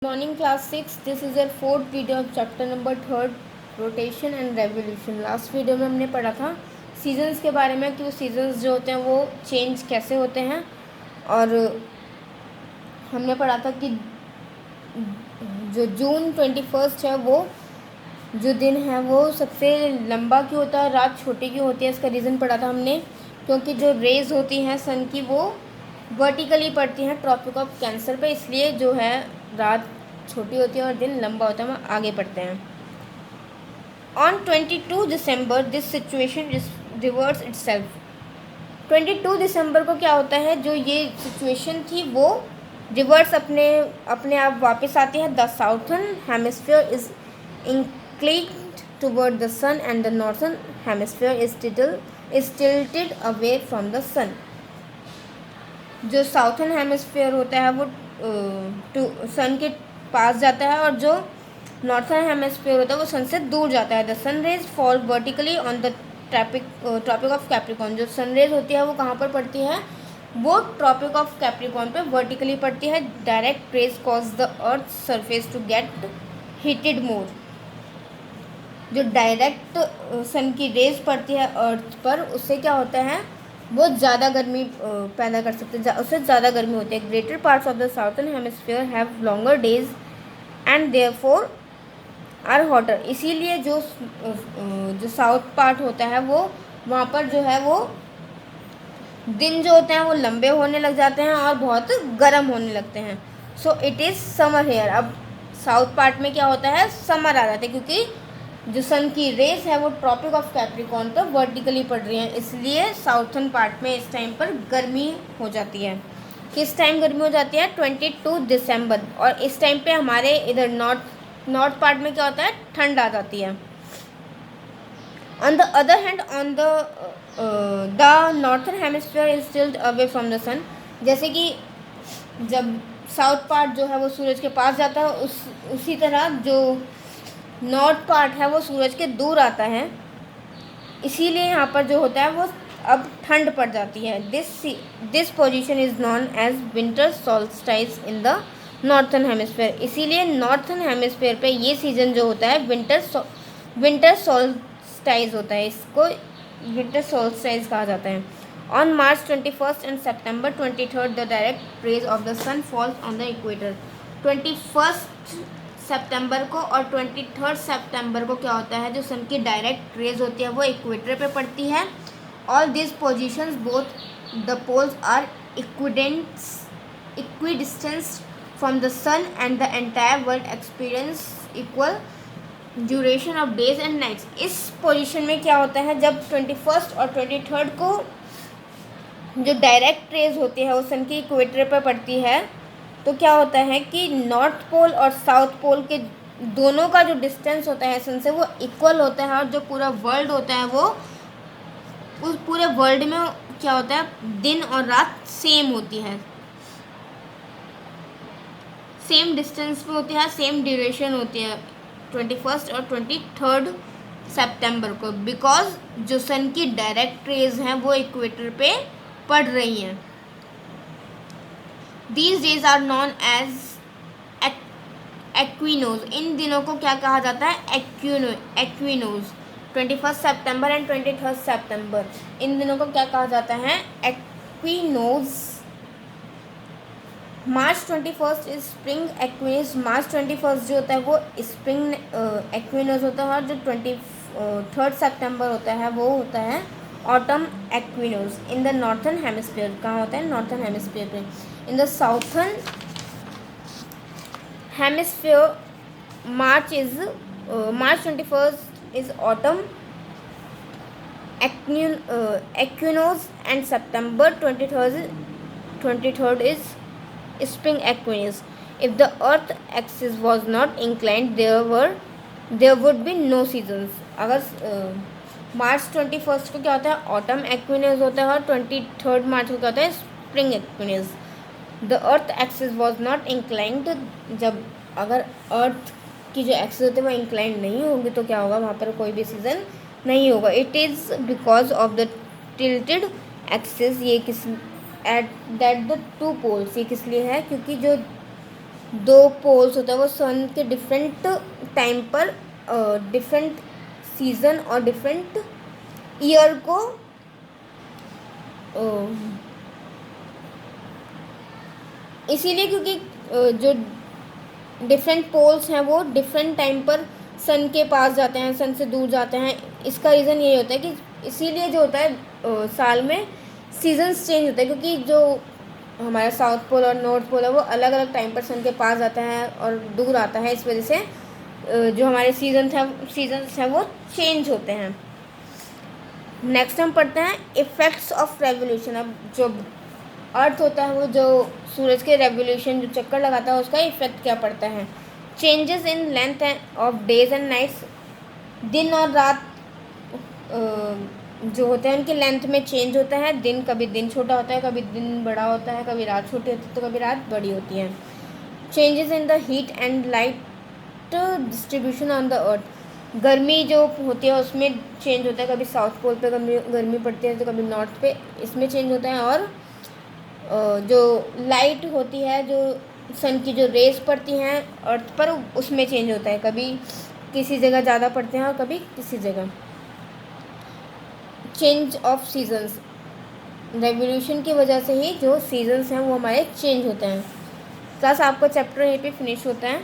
Morning class 6. This is our fourth video of chapter number 3, rotation and revolution. Last video में हमने पढ़ा था seasons के बारे में कि वो सीजन्स जो होते हैं वो चेंज कैसे होते हैं, और हमने पढ़ा था कि जो जून 21 है वो जो दिन है वो सबसे लंबा क्यों होता है, रात छोटी क्यों होती है। इसका रीज़न पढ़ा था हमने, क्योंकि जो रेज होती हैं सन की वो वर्टिकली पड़ती हैं ट्रॉपिक ऑफ कैंसर पे, इसलिए जो है रात छोटी होती है और दिन लंबा होता है। हम आगे पढ़ते हैं। On 22 December this situation reverse itself. 22 दिसंबर को क्या होता है, जो ये सिचुएशन थी वो रिवर्स अपने आप वापस आती है। The southern hemisphere is inclined toward the sun and the northern hemisphere is tilted away from the sun. जो साउथर्न हेमिस्फीयर होता है वो सन के पास जाता है और जो नॉर्थर्न हेमिस्फीयर होता है वो सन से दूर जाता है। The sun rays fall vertically on the tropic of Capricorn. जो सन रेज होती है वो कहाँ पर पड़ती है, वो ट्रॉपिक ऑफ कैप्रिकॉर्न पे वर्टिकली पड़ती है। Direct rays cause the earth surface to get heated more. जो डायरेक्ट सन की रेज पड़ती है अर्थ पर, उससे क्या होता है, वो ज़्यादा गर्मी पैदा कर सकते हैं, उससे ज़्यादा गर्मी होती है। Greater parts of the southern hemisphere have longer days and therefore are hotter. इसीलिए जो साउथ पार्ट होता है वो वहाँ पर जो है वो दिन जो होते हैं वो लंबे होने लग जाते हैं और बहुत गर्म होने लगते हैं। So it is summer here. अब साउथ पार्ट में क्या होता है, समर आ जाता है, क्योंकि जो सन की रेस है वो ट्रॉपिक ऑफ कैप्रिकॉर्न पर वर्टिकली पड़ रही है, इसलिए साउथर्न पार्ट में इस टाइम पर गर्मी हो जाती है। किस टाइम गर्मी हो जाती है, 22 दिसंबर। और इस टाइम पे हमारे इधर नॉर्थ पार्ट में क्या होता है, ठंड आ जाती है। On the other hand the northern hemisphere is tilt away from the sun. जैसे कि जब साउथ पार्ट जो है वो सूरज के पास जाता है, उसी तरह जो नॉर्थ पार्ट है वो सूरज के दूर आता है, इसीलिए यहाँ पर जो होता है वो अब ठंड पड़ जाती है। This position is known as winter solstice in the northern hemisphere. इसीलिए नॉर्थर्न हेमिस्फीयर पे ये सीज़न जो होता है विंटर सोल्स्टाइस होता है, इसको विंटर सोल्स्टाइस कहा जाता है। On March 21 and September 23 the direct rays of the sun falls on the equator. 21 सितंबर को और 23 सितंबर को क्या होता है, जो सन की डायरेक्ट रेज होती है वो इक्वेटर पे पड़ती है। All this positions both the poles are equidistance from the sun and the entire world experience equal duration of days and nights. इस पोजीशन में क्या होता है, जब 21 और 23 को जो डायरेक्ट रेज होती है वो सन की इक्वेटर पे पड़ती है, तो क्या होता है कि नॉर्थ पोल और साउथ पोल के दोनों का जो डिस्टेंस होता है सन से वो इक्वल होता है, और जो पूरा वर्ल्ड होता है वो उस पूरे वर्ल्ड में क्या होता है, दिन और रात सेम होती है, सेम डिस्टेंस में होती है, सेम ड्यूरेशन होती है 21 और 23 सितंबर को, बिकॉज जो सन की डायरेक्ट रेज हैं वो इक्वेटर पे पड़ रही हैं। These days are known as equinox। इन दिनों को क्या कहा जाता है, equinox। 21 सितंबर एंड 23 सितंबर, इन दिनों को क्या कहा जाता है, equinox। March 21 is spring equinox। मार्च 21 जो होता है वो स्प्रिंग equinox होता है, और जो 23 सितंबर होता है वो होता है autumn equinox in the northern hemisphere. कहाँ होता है, नॉर्थर्न हेमिस्फीयर पे। In the southern hemisphere, March 21st is autumn equinox and September 23rd is spring equinox. If the earth axis was not inclined, there would be no seasons। अगर मार्च 21 को क्या होता है, autumn एक्विनोज होता है, और 23 मार्च को क्या होता है, spring equinox. The earth axis was not inclined. जब अगर अर्थ की जो एक्सिस होती है वो इंक्लाइंड नहीं होगी तो क्या होगा, वहाँ पर कोई भी सीजन नहीं होगा। It is because of the tilted axis. ये किस at that the two poles, ये किस लिए है, क्योंकि जो दो पोल्स होते हैं वो सन के डिफरेंट टाइम पर डिफरेंट सीज़न और डिफरेंट ईयर को इसीलिए क्योंकि जो डिफरेंट पोल्स हैं वो डिफरेंट टाइम पर सन के पास जाते हैं, सन से दूर जाते हैं। इसका रीज़न ये होता है कि इसीलिए जो होता है साल में सीजन्स चेंज होते हैं, क्योंकि जो हमारा साउथ पोल और नॉर्थ पोल है वो अलग अलग टाइम पर सन के पास आता है और दूर आता है। इस वजह से जो हमारे सीजन्स हैं वो चेंज होते हैं। नेक्स्ट हम पढ़ते हैं इफ़ेक्ट्स ऑफ रेवोल्यूशन। अब जो अर्थ होता है वो जो सूरज के रेवोल्यूशन जो चक्कर लगाता है उसका इफेक्ट क्या पड़ता है। Changes in length of days and nights, दिन और रात जो होते हैं उनके लेंथ में चेंज होता है। दिन कभी दिन छोटा होता है, कभी दिन बड़ा होता है, कभी रात छोटी होती है तो कभी रात बड़ी होती है। Changes in the heat and light distribution on the earth, गर्मी जो होती है उसमें चेंज होता है, कभी साउथ पोल पे गर्मी पड़ती है तो कभी नॉर्थ पे, इसमें चेंज होता है। और जो लाइट होती है, जो सन की जो रेज पड़ती हैं अर्थ पर, उसमें चेंज होता है, कभी किसी जगह ज़्यादा पड़ते हैं और कभी किसी जगह। चेंज ऑफ सीजन्स, रेवोल्यूशन की वजह से ही जो सीजन्स हैं वो हमारे चेंज होते हैं। क्लास आपका चैप्टर यहीं पे फिनिश होता है।